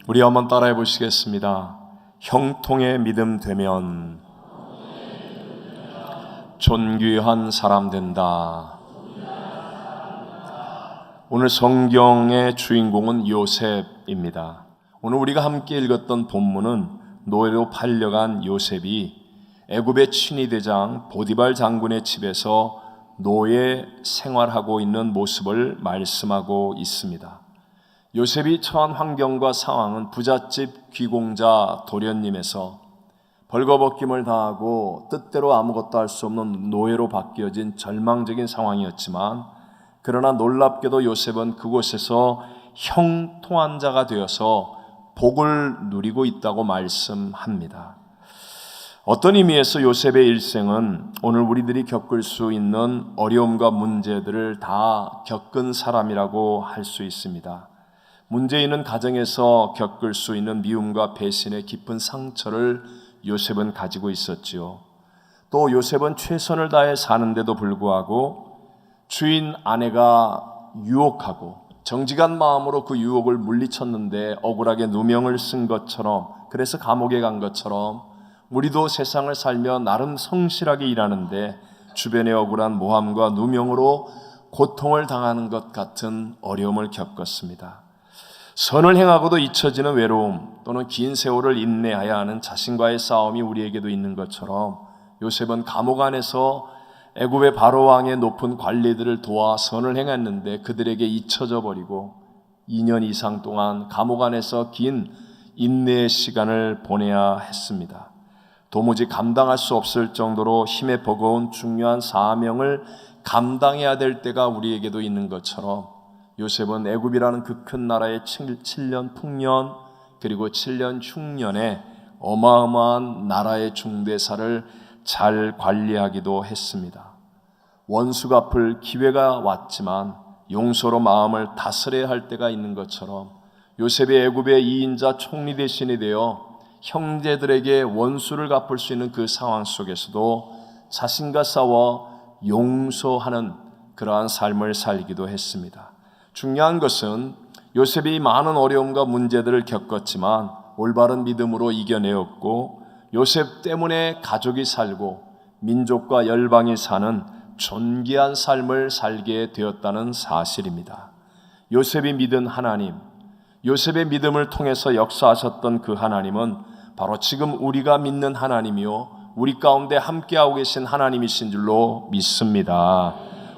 우리 한번 따라해 보시겠습니다. 형통의 믿음 되면 존귀한 사람 된다. 오늘 성경의 주인공은 요셉입니다. 오늘 우리가 함께 읽었던 본문은 노예로 팔려간 요셉이 애굽의 친위대장 보디발 장군의 집에서 노예 생활하고 있는 모습을 말씀하고 있습니다. 요셉이 처한 환경과 상황은 부잣집 귀공자 도련님에서 벌거벗김을 당하고 뜻대로 아무것도 할 수 없는 노예로 바뀌어진 절망적인 상황이었지만, 그러나 놀랍게도 요셉은 그곳에서 형통한 자가 되어서 복을 누리고 있다고 말씀합니다. 어떤 의미에서 요셉의 일생은 오늘 우리들이 겪을 수 있는 어려움과 문제들을 다 겪은 사람이라고 할 수 있습니다. 문제 있는 가정에서 겪을 수 있는 미움과 배신의 깊은 상처를 요셉은 가지고 있었지요. 또 요셉은 최선을 다해 사는데도 불구하고 주인 아내가 유혹하고 정직한 마음으로 그 유혹을 물리쳤는데 억울하게 누명을 쓴 것처럼, 그래서 감옥에 간 것처럼 우리도 세상을 살며 나름 성실하게 일하는데 주변의 억울한 모함과 누명으로 고통을 당하는 것 같은 어려움을 겪었습니다. 선을 행하고도 잊혀지는 외로움, 또는 긴 세월을 인내해야 하는 자신과의 싸움이 우리에게도 있는 것처럼 요셉은 감옥 안에서 애굽의 바로왕의 높은 관리들을 도와 선을 행했는데 그들에게 잊혀져 버리고 2년 이상 동안 감옥 안에서 긴 인내의 시간을 보내야 했습니다. 도무지 감당할 수 없을 정도로 힘에 버거운 중요한 사명을 감당해야 될 때가 우리에게도 있는 것처럼 요셉은 애굽이라는 그 큰 나라의 7년 풍년 그리고 7년 흉년에 어마어마한 나라의 중대사를 잘 관리하기도 했습니다. 원수 갚을 기회가 왔지만 용서로 마음을 다스려야 할 때가 있는 것처럼 요셉이 애굽의 2인자 총리 대신이 되어 형제들에게 원수를 갚을 수 있는 그 상황 속에서도 자신과 싸워 용서하는 그러한 삶을 살기도 했습니다. 중요한 것은 요셉이 많은 어려움과 문제들을 겪었지만 올바른 믿음으로 이겨내었고, 요셉 때문에 가족이 살고 민족과 열방이 사는 존귀한 삶을 살게 되었다는 사실입니다. 요셉이 믿은 하나님, 요셉의 믿음을 통해서 역사하셨던 그 하나님은 바로 지금 우리가 믿는 하나님이요 우리 가운데 함께하고 계신 하나님이신 줄로 믿습니다.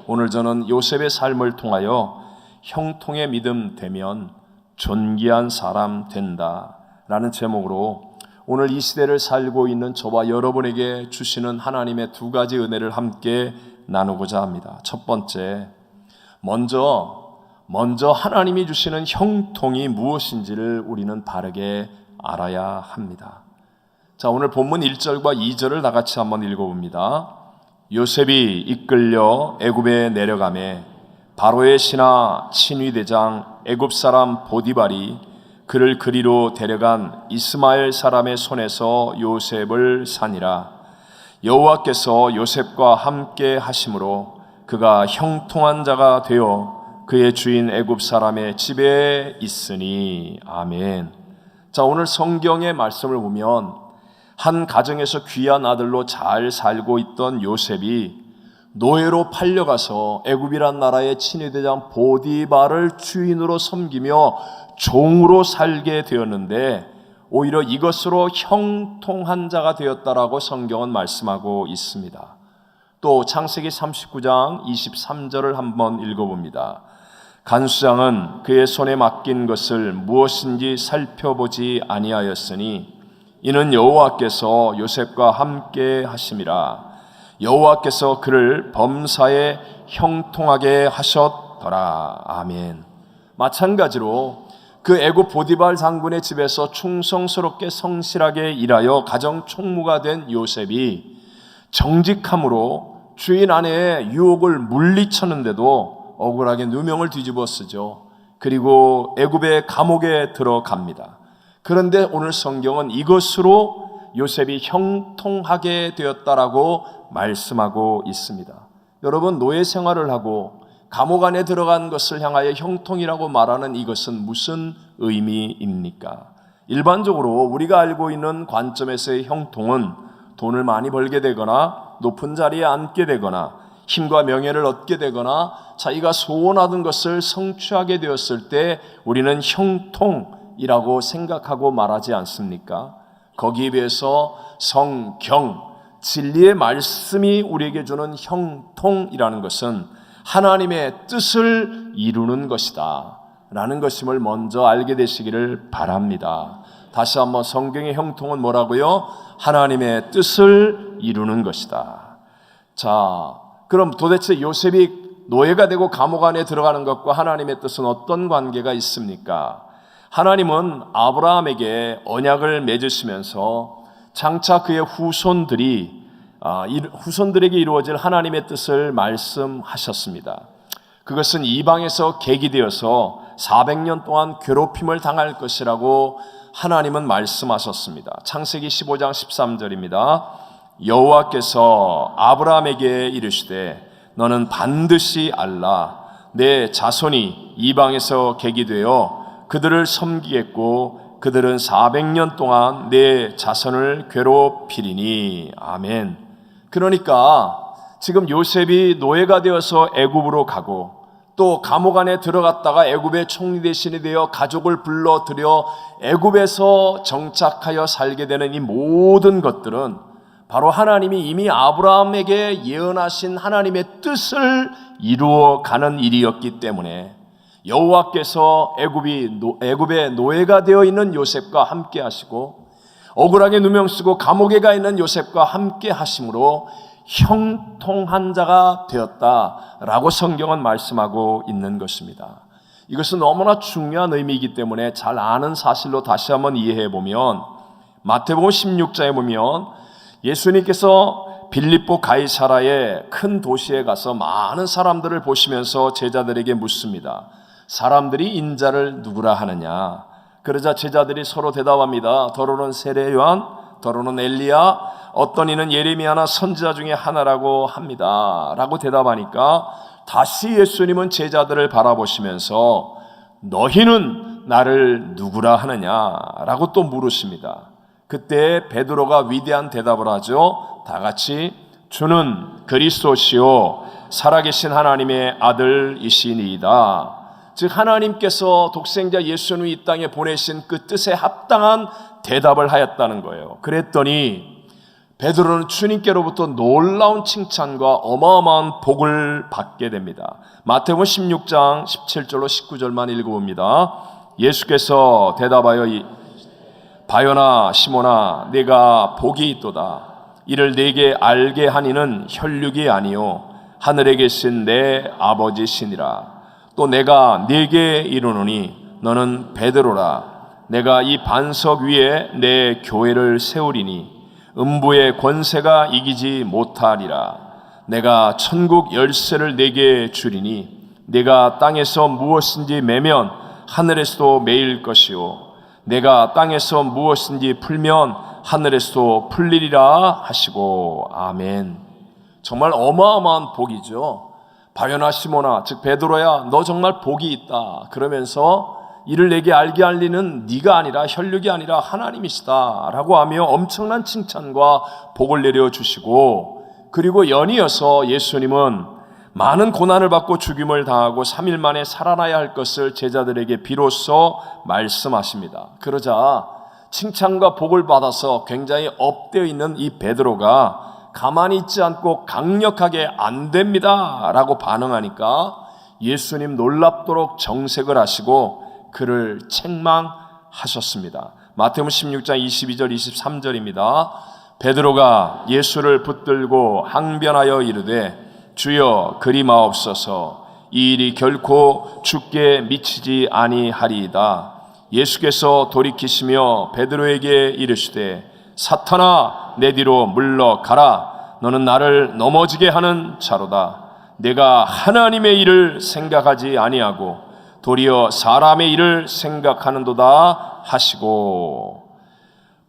오늘 저는 요셉의 삶을 통하여 형통의 믿음 되면 존귀한 사람 된다 라는 제목으로 오늘 이 시대를 살고 있는 저와 여러분에게 주시는 하나님의 두 가지 은혜를 함께 나누고자 합니다. 첫 번째, 먼저 하나님이 주시는 형통이 무엇인지를 우리는 바르게 알아야 합니다. 자, 오늘 본문 1절과 2절을 다 같이 한번 읽어봅니다. 요셉이 이끌려 애굽에 내려가매 바로의 신하 친위대장 애굽 사람 보디발이 그를 그리로 데려간 이스마엘 사람의 손에서 요셉을 사니라. 여호와께서 요셉과 함께 하심으로 그가 형통한 자가 되어 그의 주인 애굽 사람의 집에 있으니. 아멘. 자, 오늘 성경의 말씀을 보면 한 가정에서 귀한 아들로 잘 살고 있던 요셉이 노예로 팔려가서 애굽이란 나라의 친위대장 보디발을 주인으로 섬기며 종으로 살게 되었는데 오히려 이것으로 형통한 자가 되었다라고 성경은 말씀하고 있습니다. 또 창세기 39장 23절을 한번 읽어봅니다. 간수장은 그의 손에 맡긴 것을 무엇인지 살펴보지 아니하였으니 이는 여호와께서 요셉과 함께 하심이라. 여호와께서 그를 범사에 형통하게 하셨더라. 아멘. 마찬가지로 그 애굽 보디발 장군의 집에서 충성스럽게 성실하게 일하여 가정 총무가 된 요셉이 정직함으로 주인 아내의 유혹을 물리쳤는데도 억울하게 누명을 뒤집어 쓰죠. 그리고 애굽의 감옥에 들어갑니다. 그런데 오늘 성경은 이것으로 요셉이 형통하게 되었다라고 말씀하고 있습니다. 여러분, 노예 생활을 하고 감옥 안에 들어간 것을 향하여 형통이라고 말하는 이것은 무슨 의미입니까? 일반적으로 우리가 알고 있는 관점에서의 형통은 돈을 많이 벌게 되거나 높은 자리에 앉게 되거나 힘과 명예를 얻게 되거나 자기가 소원하던 것을 성취하게 되었을 때 우리는 형통이라고 생각하고 말하지 않습니까? 거기에 비해서 성경, 진리의 말씀이 우리에게 주는 형통이라는 것은 하나님의 뜻을 이루는 것이다 라는 것임을 먼저 알게 되시기를 바랍니다. 다시 한번 성경의 형통은 뭐라고요? 하나님의 뜻을 이루는 것이다. 자, 그럼 도대체 요셉이 노예가 되고 감옥 안에 들어가는 것과 하나님의 뜻은 어떤 관계가 있습니까? 하나님은 아브라함에게 언약을 맺으시면서 장차 그의 후손들에게 이루어질 하나님의 뜻을 말씀하셨습니다. 그것은 이방에서 계기되어서 400년 동안 괴롭힘을 당할 것이라고 하나님은 말씀하셨습니다. 창세기 15장 13절입니다. 여호와께서 아브라함에게 이르시되 너는 반드시 알라 내 자손이 이방에서 계기되어 그들을 섬기겠고 그들은 400년 동안 내 자손을 괴롭히리니. 아멘. 그러니까 지금 요셉이 노예가 되어서 애굽으로 가고 또 감옥 안에 들어갔다가 애굽의 총리 대신이 되어 가족을 불러들여 애굽에서 정착하여 살게 되는 이 모든 것들은 바로 하나님이 이미 아브라함에게 예언하신 하나님의 뜻을 이루어가는 일이었기 때문에 여호와께서 애굽의 노예가 되어 있는 요셉과 함께 하시고 억울하게 누명 쓰고 감옥에 가 있는 요셉과 함께 하심으로 형통한 자가 되었다라고 성경은 말씀하고 있는 것입니다. 이것은 너무나 중요한 의미이기 때문에 잘 아는 사실로 다시 한번 이해해 보면 마태복음 16장에 보면 예수님께서 빌립보 가이사라의 큰 도시에 가서 많은 사람들을 보시면서 제자들에게 묻습니다. 사람들이 인자를 누구라 하느냐? 그러자 제자들이 서로 대답합니다. 더러는 세례 요한, 더러는 엘리야, 어떤 이는 예레미야나 선지자 중에 하나라고 합니다 라고 대답하니까 다시 예수님은 제자들을 바라보시면서 너희는 나를 누구라 하느냐 라고 또 물으십니다. 그때 베드로가 위대한 대답을 하죠. 다 같이 주는 그리스도시요 살아계신 하나님의 아들이시니이다. 즉 하나님께서 독생자 예수님을 이 땅에 보내신 그 뜻에 합당한 대답을 하였다는 거예요. 그랬더니 베드로는 주님께로부터 놀라운 칭찬과 어마어마한 복을 받게 됩니다. 마태복음 16장 17절로 19절만 읽어봅니다. 예수께서 대답하여 바요나 시몬아 네가 복이 있도다. 이를 네게 알게 하니는 혈육이 아니요 하늘에 계신 내 아버지시니라. 또 내가 네게 이르노니 너는 베드로라. 내가 이 반석 위에 내 교회를 세우리니 음부의 권세가 이기지 못하리라. 내가 천국 열쇠를 네게 주리니 네가 땅에서 무엇인지 매면 하늘에서도 매일 것이요 내가 땅에서 무엇인지 풀면 하늘에서도 풀리리라 하시고. 아멘. 정말 어마어마한 복이죠. 바요나 시모나 즉 베드로야 너 정말 복이 있다 그러면서 이를 내게 알게 알리는 네가 아니라 혈육이 아니라 하나님이시다 라고 하며 엄청난 칭찬과 복을 내려주시고, 그리고 연이어서 예수님은 많은 고난을 받고 죽임을 당하고 3일 만에 살아나야 할 것을 제자들에게 비로소 말씀하십니다. 그러자 칭찬과 복을 받아서 굉장히 업되어 있는 이 베드로가 가만히 있지 않고 강력하게 안 됩니다 라고 반응하니까 예수님 놀랍도록 정색을 하시고 그를 책망하셨습니다. 마태복음 16장 22절 23절입니다. 베드로가 예수를 붙들고 항변하여 이르되 주여 그리 마옵소서 이 일이 결코 주께 미치지 아니하리이다. 예수께서 돌이키시며 베드로에게 이르시되 사탄아 내 뒤로 물러가라. 너는 나를 넘어지게 하는 자로다. 내가 하나님의 일을 생각하지 아니하고 도리어 사람의 일을 생각하는도다 하시고.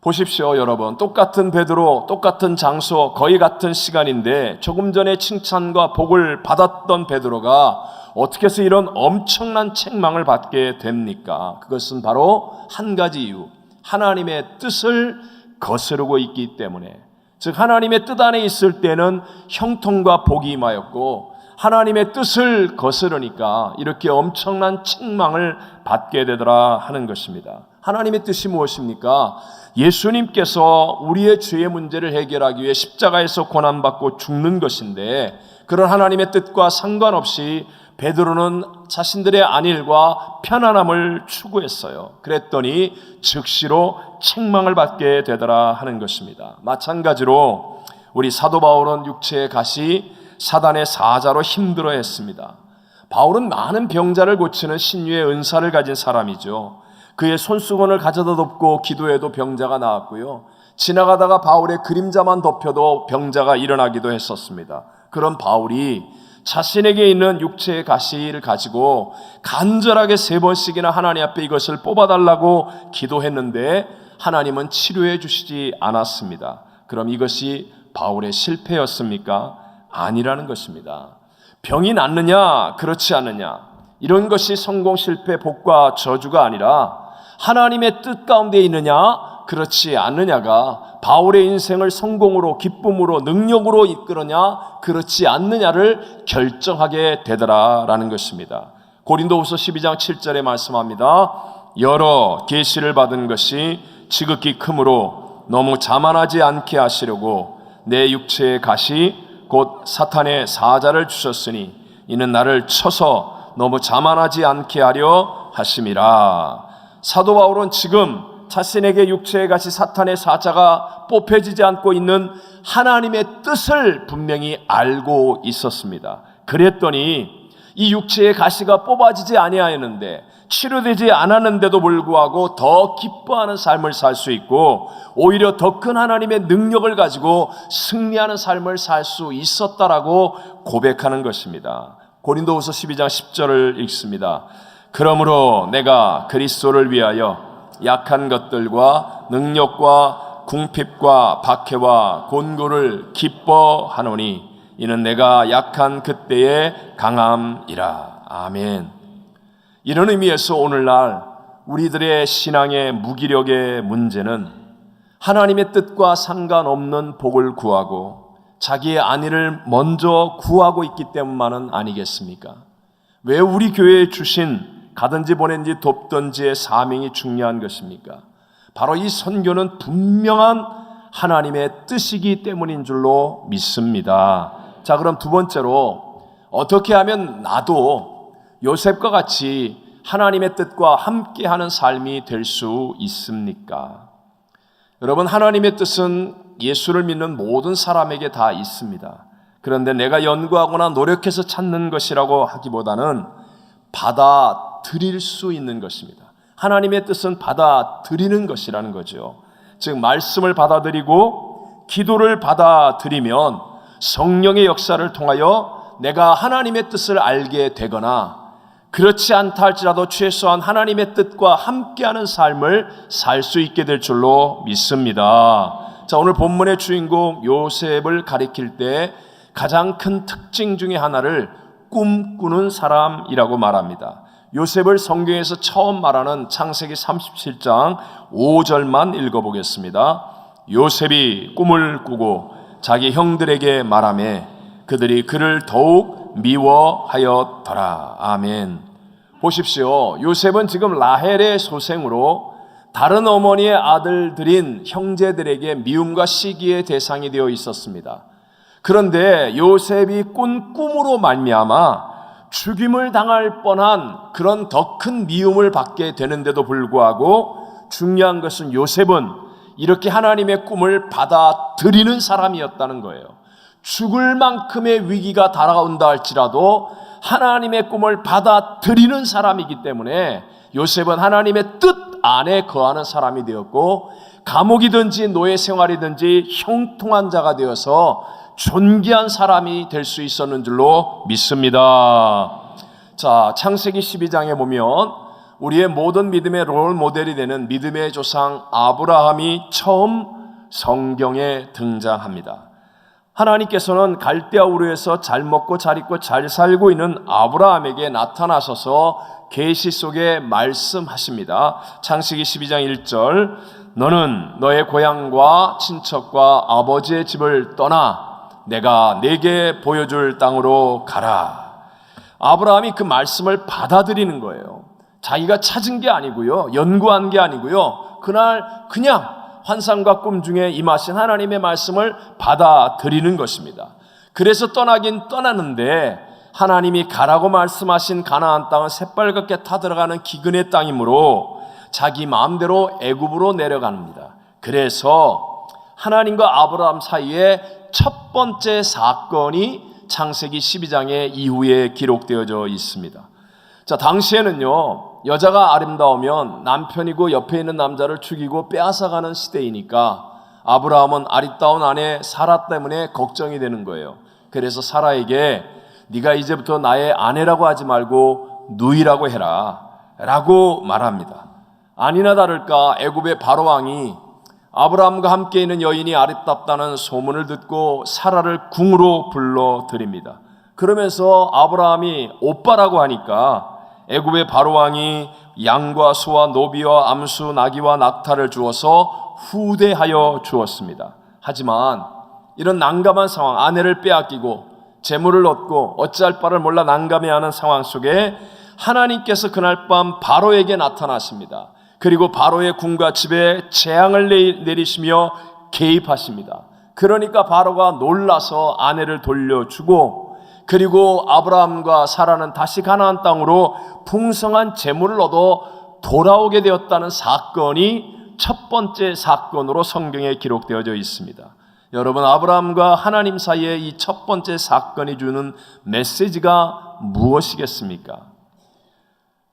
보십시오 여러분, 똑같은 베드로, 똑같은 장소, 거의 같은 시간인데 조금 전에 칭찬과 복을 받았던 베드로가 어떻게 해서 이런 엄청난 책망을 받게 됩니까? 그것은 바로 한 가지 이유, 하나님의 뜻을 거스르고 있기 때문에. 즉 하나님의 뜻 안에 있을 때는 형통과 복이 임하였고, 하나님의 뜻을 거스르니까 이렇게 엄청난 책망을 받게 되더라 하는 것입니다. 하나님의 뜻이 무엇입니까? 예수님께서 우리의 죄의 문제를 해결하기 위해 십자가에서 고난받고 죽는 것인데, 그런 하나님의 뜻과 상관없이 베드로는 자신들의 안일과 편안함을 추구했어요. 그랬더니 즉시로 책망을 받게 되더라 하는 것입니다. 마찬가지로 우리 사도 바울은 육체의 가시 사단의 사자로 힘들어했습니다. 바울은 많은 병자를 고치는 신유의 은사를 가진 사람이죠. 그의 손수건을 가져다 덮고 기도해도 병자가 나았고요, 지나가다가 바울의 그림자만 덮여도 병자가 일어나기도 했었습니다. 그런 바울이 자신에게 있는 육체의 가시를 가지고 간절하게 3번씩이나 하나님 앞에 이것을 뽑아달라고 기도했는데 하나님은 치료해 주시지 않았습니다. 그럼 이것이 바울의 실패였습니까? 아니라는 것입니다. 병이 낫느냐 그렇지 않느냐, 이런 것이 성공 실패 복과 저주가 아니라 하나님의 뜻 가운데 있느냐 그렇지 않느냐가 바울의 인생을 성공으로, 기쁨으로, 능력으로 이끌느냐 그렇지 않느냐를 결정하게 되더라라는 것입니다. 고린도후서 12장 7절에 말씀합니다. 여러 계시를 받은 것이 지극히 크므로 너무 자만하지 않게 하시려고 내 육체의 가시 곧 사탄의 사자를 주셨으니 이는 나를 쳐서 너무 자만하지 않게 하려 하심이라. 사도 바울은 지금 자신에게 육체의 가시 사탄의 사자가 뽑혀지지 않고 있는 하나님의 뜻을 분명히 알고 있었습니다. 그랬더니 이 육체의 가시가 뽑아지지 아니하였는데, 치료되지 않았는데도 불구하고 더 기뻐하는 삶을 살 수 있고, 오히려 더 큰 하나님의 능력을 가지고 승리하는 삶을 살 수 있었다라고 고백하는 것입니다. 고린도후서 12장 10절을 읽습니다. 그러므로 내가 그리스도를 위하여 약한 것들과 능력과 궁핍과 박해와 곤고를 기뻐하노니 이는 내가 약한 그때의 강함이라. 아멘. 이런 의미에서 오늘날 우리들의 신앙의 무기력의 문제는 하나님의 뜻과 상관없는 복을 구하고 자기의 안위를 먼저 구하고 있기 때문만은 아니겠습니까? 왜 우리 교회에 주신 가든지 보낸지 돕든지의 사명이 중요한 것입니까? 바로 이 선교는 분명한 하나님의 뜻이기 때문인 줄로 믿습니다. 자, 그럼 두 번째로, 어떻게 하면 나도 요셉과 같이 하나님의 뜻과 함께하는 삶이 될 수 있습니까? 여러분, 하나님의 뜻은 예수를 믿는 모든 사람에게 다 있습니다. 그런데 내가 연구하거나 노력해서 찾는 것이라고 하기보다는 받아들일 수 있는 것입니다. 하나님의 뜻은 받아들이는 것이라는 거죠. 즉 말씀을 받아들이고 기도를 받아들이면 성령의 역사를 통하여 내가 하나님의 뜻을 알게 되거나, 그렇지 않다 할지라도 최소한 하나님의 뜻과 함께하는 삶을 살 수 있게 될 줄로 믿습니다. 자, 오늘 본문의 주인공 요셉을 가리킬 때 가장 큰 특징 중에 하나를 꿈꾸는 사람이라고 말합니다. 요셉을 성경에서 처음 말하는 창세기 37장 5절만 읽어보겠습니다. 요셉이 꿈을 꾸고 자기 형들에게 말하매 그들이 그를 더욱 미워하였더라. 아멘. 보십시오. 요셉은 지금 라헬의 소생으로 다른 어머니의 아들들인 형제들에게 미움과 시기의 대상이 되어 있었습니다. 그런데 요셉이 꾼 꿈으로 말미암아 죽임을 당할 뻔한 그런 더 큰 미움을 받게 되는데도 불구하고, 중요한 것은 요셉은 이렇게 하나님의 꿈을 받아들이는 사람이었다는 거예요. 죽을 만큼의 위기가 다가온다 할지라도 하나님의 꿈을 받아들이는 사람이기 때문에 요셉은 하나님의 뜻 안에 거하는 사람이 되었고, 감옥이든지 노예 생활이든지 형통한 자가 되어서 존귀한 사람이 될 수 있었는 줄로 믿습니다. 자, 창세기 12장에 보면 우리의 모든 믿음의 롤 모델이 되는 믿음의 조상 아브라함이 처음 성경에 등장합니다. 하나님께서는 갈대아 우르에서 잘 먹고 잘 입고 잘 살고 있는 아브라함에게 나타나셔서 계시 속에 말씀하십니다. 창세기 12장 1절, 너는 너의 고향과 친척과 아버지의 집을 떠나 내가 내게 보여줄 땅으로 가라. 아브라함이 그 말씀을 받아들이는 거예요. 자기가 찾은 게 아니고요, 연구한 게 아니고요, 그날 그냥 환상과 꿈 중에 임하신 하나님의 말씀을 받아들이는 것입니다. 그래서 떠나긴 떠나는데 하나님이 가라고 말씀하신 가나안 땅은 새빨갛게 타들어가는 기근의 땅이므로 자기 마음대로 애굽으로 내려갑니다. 그래서 하나님과 아브라함 사이에 첫 번째 사건이 창세기 12장의 이후에 기록되어져 있습니다. 자, 당시에는요, 여자가 아름다우면 남편이고 옆에 있는 남자를 죽이고 빼앗아가는 시대이니까 아브라함은 아리따운 아내 사라 때문에 걱정이 되는 거예요. 그래서 사라에게 네가 이제부터 나의 아내라고 하지 말고 누이라고 해라 라고 말합니다. 아니나 다를까 애굽의 바로왕이 아브라함과 함께 있는 여인이 아름답다는 소문을 듣고 사라를 궁으로 불러들입니다. 그러면서 아브라함이 오빠라고 하니까 애굽의 바로왕이 양과 소와 노비와 암수 나귀와 낙타를 주어서 후대하여 주었습니다. 하지만 이런 난감한 상황, 아내를 빼앗기고 재물을 얻고 어찌할 바를 몰라 난감해하는 상황 속에 하나님께서 그날 밤 바로에게 나타나십니다. 그리고 바로의 궁과 집에 재앙을 내리시며 개입하십니다. 그러니까 바로가 놀라서 아내를 돌려주고, 그리고 아브라함과 사라는 다시 가나안 땅으로 풍성한 재물을 얻어 돌아오게 되었다는 사건이 첫 번째 사건으로 성경에 기록되어져 있습니다. 여러분, 아브라함과 하나님 사이에 이 첫 번째 사건이 주는 메시지가 무엇이겠습니까?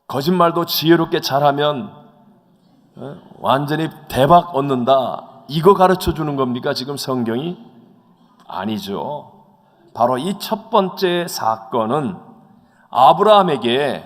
거짓말도 지혜롭게 잘하면 완전히 대박 얻는다, 이거 가르쳐 주는 겁니까 지금 성경이? 아니죠. 바로 이 첫 번째 사건은 아브라함에게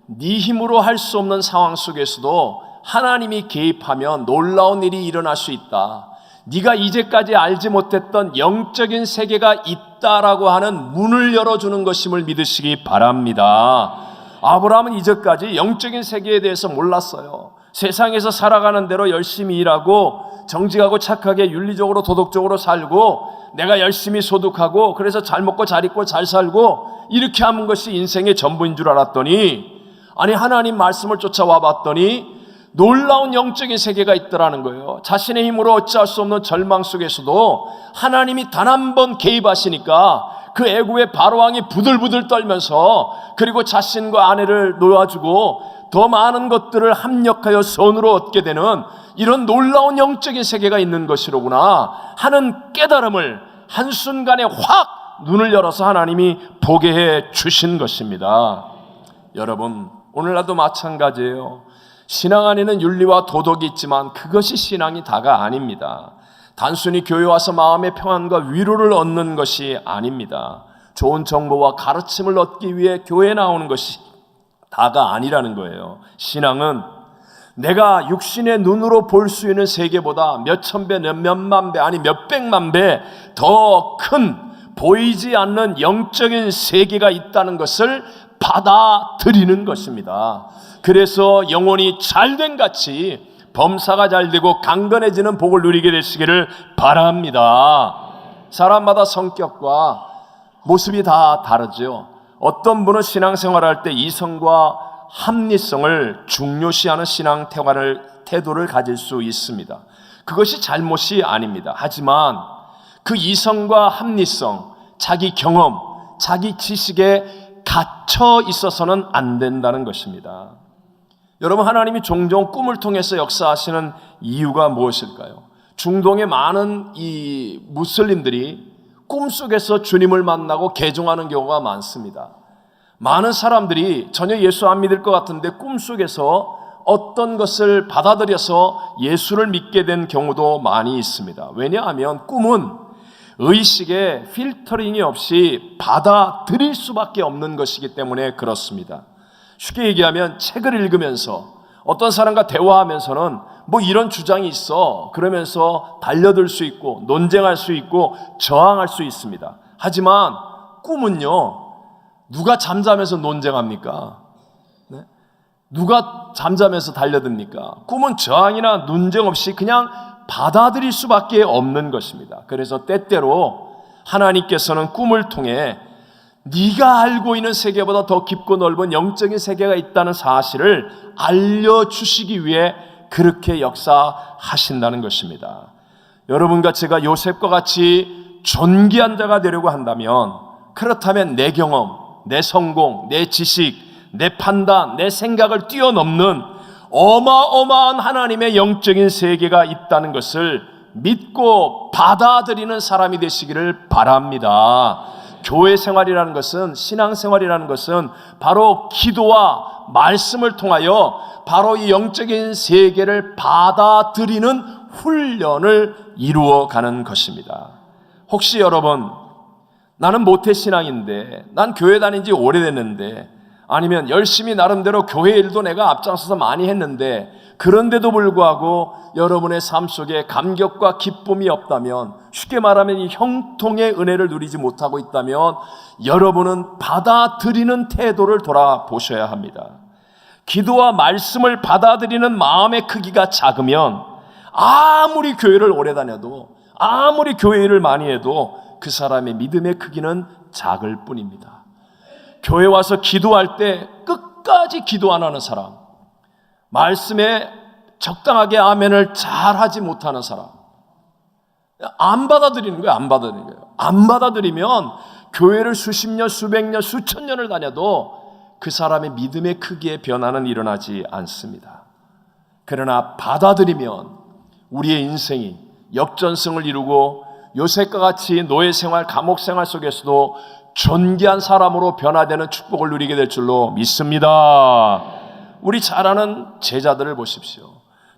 네 힘으로 할 수 없는 상황 속에서도 하나님이 개입하면 놀라운 일이 일어날 수 있다, 네가 이제까지 알지 못했던 영적인 세계가 있다라고 하는 문을 열어주는 것임을 믿으시기 바랍니다. 아브라함은 이제까지 영적인 세계에 대해서 몰랐어요. 세상에서 살아가는 대로 열심히 일하고 정직하고 착하게 윤리적으로 도덕적으로 살고 내가 열심히 소득하고 그래서 잘 먹고 잘 입고 잘 살고 이렇게 하는 것이 인생의 전부인 줄 알았더니, 아니 하나님 말씀을 쫓아와 봤더니 놀라운 영적인 세계가 있더라는 거예요. 자신의 힘으로 어찌할 수 없는 절망 속에서도 하나님이 단 한 번 개입하시니까 그 애굽의 바로왕이 부들부들 떨면서, 그리고 자신과 아내를 놓아주고 더 많은 것들을 합력하여 선으로 얻게 되는 이런 놀라운 영적인 세계가 있는 것이로구나 하는 깨달음을 한순간에 확 눈을 열어서 하나님이 보게 해 주신 것입니다. 여러분, 오늘날도 마찬가지예요. 신앙 안에는 윤리와 도덕이 있지만 그것이 신앙이 다가 아닙니다. 단순히 교회 와서 마음의 평안과 위로를 얻는 것이 아닙니다. 좋은 정보와 가르침을 얻기 위해 교회에 나오는 것이 다가 아니라는 거예요. 신앙은 내가 육신의 눈으로 볼 수 있는 세계보다 몇천 배, 몇만 배, 아니 몇백만 배 더 큰 보이지 않는 영적인 세계가 있다는 것을 받아들이는 것입니다. 그래서 영혼이 잘된 같이 범사가 잘되고 강건해지는 복을 누리게 되시기를 바랍니다. 사람마다 성격과 모습이 다 다르죠. 어떤 분은 신앙생활할 때 이성과 합리성을 중요시하는 태도를 가질 수 있습니다. 그것이 잘못이 아닙니다. 하지만 그 이성과 합리성, 자기 경험, 자기 지식에 갇혀 있어서는 안 된다는 것입니다. 여러분, 하나님이 종종 꿈을 통해서 역사하시는 이유가 무엇일까요? 중동의 많은 이 무슬림들이 꿈속에서 주님을 만나고 개종하는 경우가 많습니다. 많은 사람들이 전혀 예수 안 믿을 것 같은데 꿈속에서 어떤 것을 받아들여서 예수를 믿게 된 경우도 많이 있습니다. 왜냐하면 꿈은 의식에 필터링이 없이 받아들일 수밖에 없는 것이기 때문에 그렇습니다. 쉽게 얘기하면 책을 읽으면서 어떤 사람과 대화하면서는 뭐 이런 주장이 있어 그러면서 달려들 수 있고 논쟁할 수 있고 저항할 수 있습니다. 하지만 꿈은요, 누가 잠자면서 논쟁합니까? 네? 누가 잠자면서 달려듭니까? 꿈은 저항이나 논쟁 없이 그냥 받아들일 수밖에 없는 것입니다. 그래서 때때로 하나님께서는 꿈을 통해 네가 알고 있는 세계보다 더 깊고 넓은 영적인 세계가 있다는 사실을 알려주시기 위해 그렇게 역사하신다는 것입니다. 여러분과 제가 요셉과 같이 존귀한 자가 되려고 한다면, 그렇다면 내 경험, 내 성공, 내 지식, 내 판단, 내 생각을 뛰어넘는 어마어마한 하나님의 영적인 세계가 있다는 것을 믿고 받아들이는 사람이 되시기를 바랍니다. 교회 생활이라는 것은, 신앙생활이라는 것은 바로 기도와 말씀을 통하여 바로 이 영적인 세계를 받아들이는 훈련을 이루어가는 것입니다. 혹시 여러분, 나는 모태신앙인데, 난 교회 다닌 지 오래됐는데, 아니면 열심히 나름대로 교회 일도 내가 앞장서서 많이 했는데, 그런데도 불구하고 여러분의 삶 속에 감격과 기쁨이 없다면, 쉽게 말하면 이 형통의 은혜를 누리지 못하고 있다면, 여러분은 받아들이는 태도를 돌아보셔야 합니다. 기도와 말씀을 받아들이는 마음의 크기가 작으면 아무리 교회를 오래 다녀도, 아무리 교회 일을 많이 해도 그 사람의 믿음의 크기는 작을 뿐입니다. 교회 와서 기도할 때 끝까지 기도 안 하는 사람, 말씀에 적당하게 아멘을 잘 하지 못하는 사람, 안 받아들이는 거예요. 안 받아들이는 거예요. 안 받아들이면 교회를 수십 년, 수백 년, 수천 년을 다녀도 그 사람의 믿음의 크기에 변화는 일어나지 않습니다. 그러나 받아들이면 우리의 인생이 역전승을 이루고 요셉과 같이 노예 생활, 감옥 생활 속에서도 존귀한 사람으로 변화되는 축복을 누리게 될 줄로 믿습니다. 우리 잘 아는 제자들을 보십시오.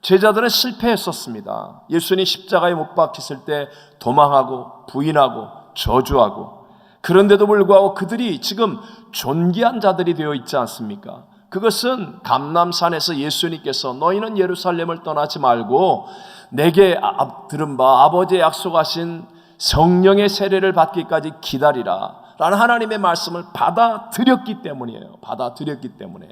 제자들은 실패했었습니다. 예수님이 십자가에 못 박혔을 때 도망하고 부인하고 저주하고, 그런데도 불구하고 그들이 지금 존귀한 자들이 되어 있지 않습니까? 그것은 감람산에서 예수님께서 너희는 예루살렘을 떠나지 말고 내게 들은 바 아버지의 약속하신 성령의 세례를 받기까지 기다리라 라는 하나님의 말씀을 받아들였기 때문이에요. 받아들였기 때문에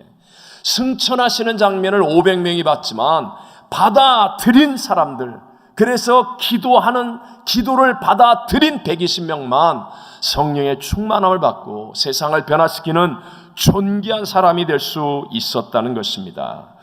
승천하시는 장면을 500명이 봤지만 받아들인 사람들, 그래서 기도를 받아들인 120명만 성령의 충만함을 받고 세상을 변화시키는 존귀한 사람이 될 수 있었다는 것입니다.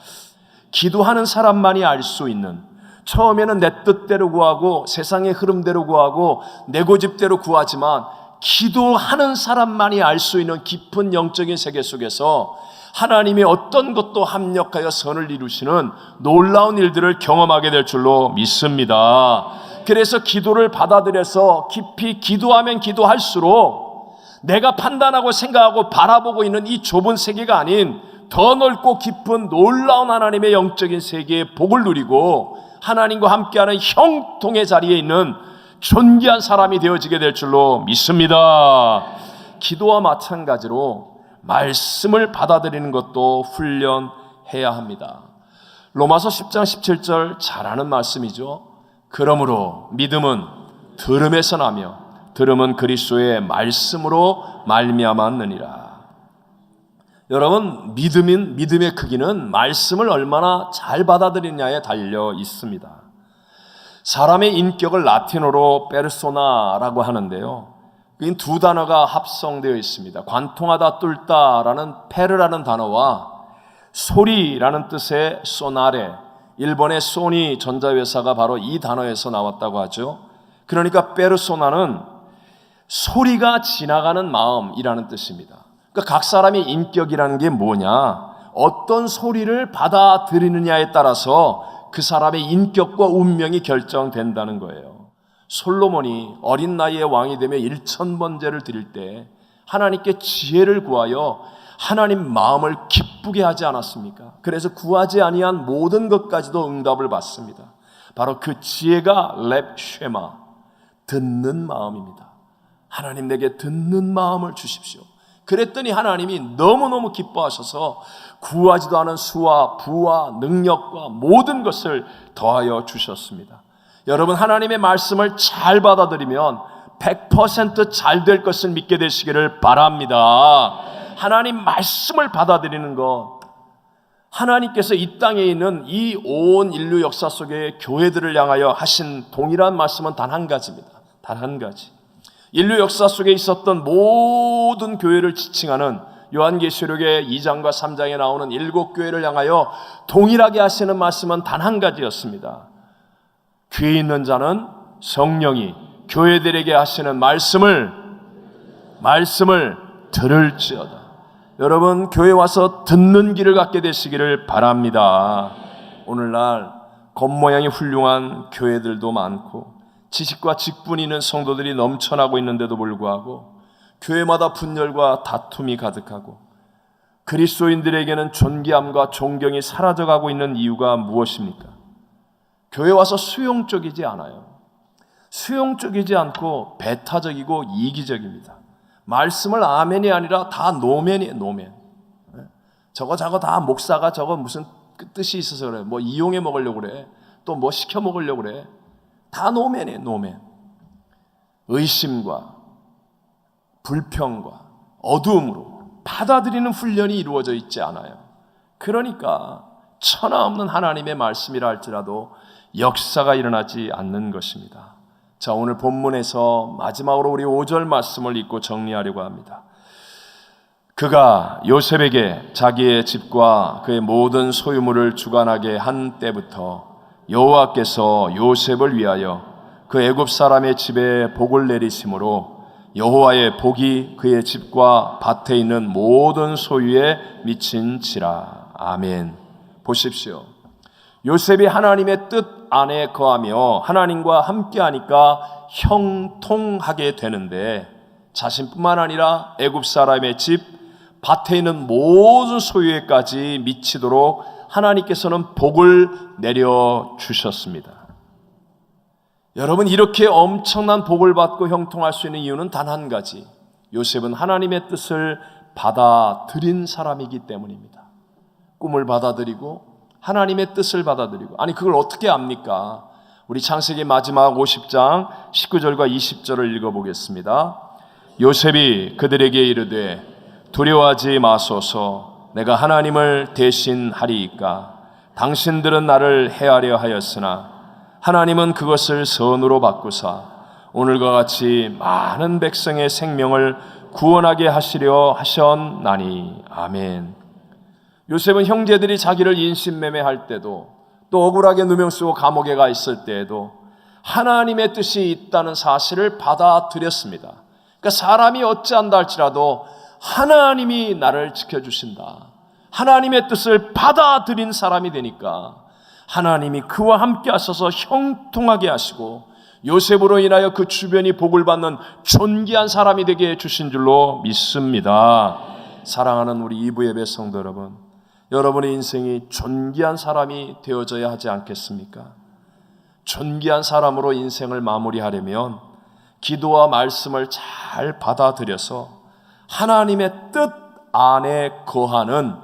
기도하는 사람만이 알 수 있는, 처음에는 내 뜻대로 구하고 세상의 흐름대로 구하고 내 고집대로 구하지만 기도하는 사람만이 알 수 있는 깊은 영적인 세계 속에서 하나님이 어떤 것도 합력하여 선을 이루시는 놀라운 일들을 경험하게 될 줄로 믿습니다. 그래서 기도를 받아들여서 깊이 기도하면 기도할수록 내가 판단하고 생각하고 바라보고 있는 이 좁은 세계가 아닌 더 넓고 깊은 놀라운 하나님의 영적인 세계의 복을 누리고 하나님과 함께하는 형통의 자리에 있는 존귀한 사람이 되어지게 될 줄로 믿습니다. 기도와 마찬가지로 말씀을 받아들이는 것도 훈련해야 합니다. 로마서 10장 17절 잘 아는 말씀이죠. 그러므로 믿음은 들음에서 나며 들음은 그리스도의 말씀으로 말미암았느니라. 여러분, 믿음의 크기는 말씀을 얼마나 잘 받아들이냐에 달려 있습니다. 사람의 인격을 라틴어로 페르소나라고 하는데요, 이 두 단어가 합성되어 있습니다. 관통하다, 뚫다라는 페르라는 단어와 소리라는 뜻의 소나레, 일본의 소니 전자회사가 바로 이 단어에서 나왔다고 하죠. 그러니까 페르소나는 소리가 지나가는 마음이라는 뜻입니다. 그러니까 각 사람의 인격이라는 게 뭐냐, 어떤 소리를 받아들이느냐에 따라서 그 사람의 인격과 운명이 결정된다는 거예요. 솔로몬이 어린 나이에 왕이 되며 1000번제를 드릴 때 하나님께 지혜를 구하여 하나님 마음을 기쁘게 하지 않았습니까? 그래서 구하지 아니한 모든 것까지도 응답을 받습니다. 바로 그 지혜가 렙쉐마, 듣는 마음입니다. 하나님 내게 듣는 마음을 주십시오. 그랬더니 하나님이 너무너무 기뻐하셔서 구하지도 않은 수와 부와 능력과 모든 것을 더하여 주셨습니다. 여러분, 하나님의 말씀을 잘 받아들이면 100% 잘 될 것을 믿게 되시기를 바랍니다. 하나님 말씀을 받아들이는 것, 하나님께서 이 땅에 있는 이 온 인류 역사 속의 교회들을 향하여 하신 동일한 말씀은 단 한 가지입니다. 단 한 가지. 인류 역사 속에 있었던 모든 교회를 지칭하는 요한계시록의 2장과 3장에 나오는 7교회를 향하여 동일하게 하시는 말씀은 단 한 가지였습니다. 귀에 있는 자는 성령이 교회들에게 하시는 말씀을 들을지어다. 여러분, 교회 와서 듣는 귀를 갖게 되시기를 바랍니다. 오늘날 겉모양이 훌륭한 교회들도 많고 지식과 직분이 있는 성도들이 넘쳐나고 있는데도 불구하고 교회마다 분열과 다툼이 가득하고 그리스도인들에게는 존귀함과 존경이 사라져가고 있는 이유가 무엇입니까? 교회 와서 수용적이지 않아요. 수용적이지 않고 배타적이고 이기적입니다. 말씀을 아멘이 아니라 다 노멘이에요. 노멘. 저거 다 목사가 저거 무슨 뜻이 있어서 그래. 뭐 이용해 먹으려고 그래. 또 뭐 시켜 먹으려고 그래. 다 노멘이에요. 노멘. 의심과 불평과 어두움으로 받아들이는 훈련이 이루어져 있지 않아요. 그러니까 천하 없는 하나님의 말씀이라 할지라도 역사가 일어나지 않는 것입니다. 자, 오늘 본문에서 마지막으로 우리 5절 말씀을 읽고 정리하려고 합니다. 그가 요셉에게 자기의 집과 그의 모든 소유물을 주관하게 한 때부터 여호와께서 요셉을 위하여 그 애굽 사람의 집에 복을 내리심으로 여호와의 복이 그의 집과 밭에 있는 모든 소유에 미친지라. 아멘. 보십시오. 요셉이 하나님의 뜻 안에 거하며 하나님과 함께하니까 형통하게 되는데 자신뿐만 아니라 애굽 사람의 집, 밭에 있는 모든 소유에까지 미치도록 하나님께서는 복을 내려주셨습니다. 여러분, 이렇게 엄청난 복을 받고 형통할 수 있는 이유는 단 한 가지. 요셉은 하나님의 뜻을 받아들인 사람이기 때문입니다. 꿈을 받아들이고 하나님의 뜻을 받아들이고. 아니, 그걸 어떻게 압니까? 우리 창세기 마지막 50장 19절과 20절을 읽어보겠습니다. 요셉이 그들에게 이르되 두려워하지 마소서, 내가 하나님을 대신하리이까. 당신들은 나를 해하려 하였으나 하나님은 그것을 선으로 바꾸사 오늘과 같이 많은 백성의 생명을 구원하게 하시려 하셨나니. 아멘. 요셉은 형제들이 자기를 인신매매할 때도, 또 억울하게 누명 쓰고 감옥에 가 있을 때에도 하나님의 뜻이 있다는 사실을 받아들였습니다. 그러니까 사람이 어찌한다 할지라도 하나님이 나를 지켜주신다, 하나님의 뜻을 받아들인 사람이 되니까 하나님이 그와 함께 하셔서 형통하게 하시고 요셉으로 인하여 그 주변이 복을 받는 존귀한 사람이 되게 해주신 줄로 믿습니다. 사랑하는 우리 이부 예배 성도 여러분, 여러분의 인생이 존귀한 사람이 되어져야 하지 않겠습니까? 존귀한 사람으로 인생을 마무리하려면 기도와 말씀을 잘 받아들여서 하나님의 뜻 안에 거하는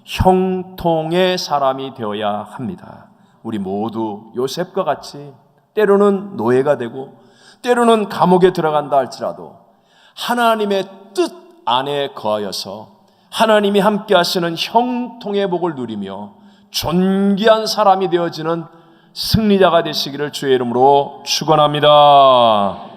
형통의 사람이 되어야 합니다. 우리 모두 요셉과 같이 때로는 노예가 되고 때로는 감옥에 들어간다 할지라도 하나님의 뜻 안에 거하여서 하나님이 함께 하시는 형통의 복을 누리며 존귀한 사람이 되어지는 승리자가 되시기를 주의 이름으로 축원합니다.